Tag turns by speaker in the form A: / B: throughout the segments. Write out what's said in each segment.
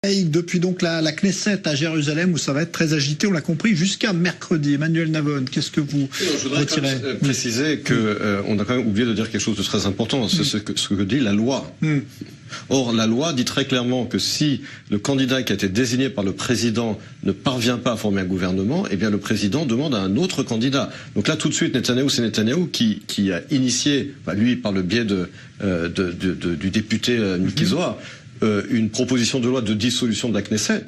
A: Depuis donc la Knesset à Jérusalem, où ça va être très agité, on l'a compris, jusqu'à mercredi. Emmanuel Navon, qu'est-ce que vous retirez?
B: Je voudrais préciser qu'on a quand même oublié de dire quelque chose de très important, c'est ce que dit la loi. Or, la loi dit très clairement que si le candidat qui a été désigné par le président ne parvient pas à former un gouvernement, eh bien le président demande à un autre candidat. Donc là, tout de suite, c'est Netanyahou qui a initié, lui par le biais du député Miki Zohar, une proposition de loi de dissolution de la Knesset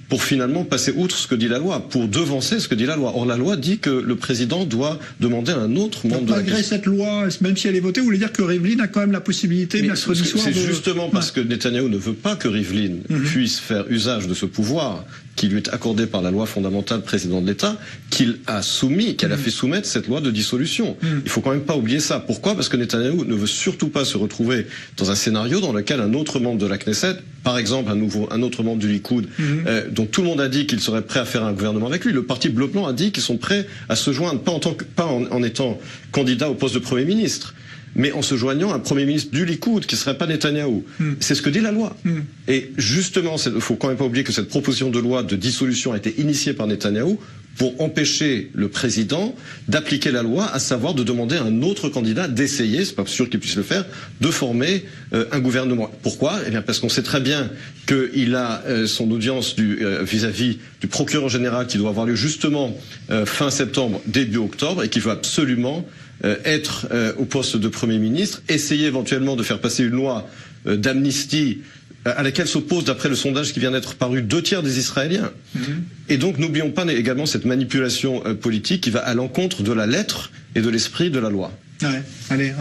B: pour finalement passer outre ce que dit la loi, pour devancer ce que dit la loi. Or, la loi dit que le président doit demander à un autre membre de la Knesset.
A: Malgré cette loi, même si elle est votée, vous voulez dire que Rivlin a quand même la possibilité, mercredi soir,
B: c'est justement parce que Netanyahou ne veut pas que Rivlin puisse faire usage de ce pouvoir qui lui est accordé par la loi fondamentale président de l'État, qu'elle a fait soumettre cette loi de dissolution. Il faut quand même pas oublier ça. Pourquoi? Parce que Netanyahou ne veut surtout pas se retrouver dans un scénario dans lequel un autre membre de la Knesset, par exemple un autre membre du Likoud, dont tout le monde a dit qu'il serait prêt à faire un gouvernement avec lui. Le parti Bleu-Blanc a dit qu'ils sont prêts à se joindre, pas en étant candidat au poste de Premier ministre, mais en se joignant à un Premier ministre du Likoud qui ne serait pas Netanyahou. C'est ce que dit la loi. Et justement, il ne faut quand même pas oublier que cette proposition de loi de dissolution a été initiée par Netanyahou pour empêcher le président d'appliquer la loi, à savoir de demander à un autre candidat d'essayer, c'est pas sûr qu'il puisse le faire, de former un gouvernement. Pourquoi? Eh bien parce qu'on sait très bien qu'il a son audience vis-à-vis du procureur général qui doit avoir lieu justement fin septembre, début octobre, et qui veut absolument être au poste de Premier ministre, essayer éventuellement de faire passer une loi d'amnistie à laquelle s'opposent, d'après le sondage qui vient d'être paru, 2/3 des Israéliens. Et donc n'oublions pas également cette manipulation politique qui va à l'encontre de la lettre et de l'esprit de la loi.
A: Ouais. Allez,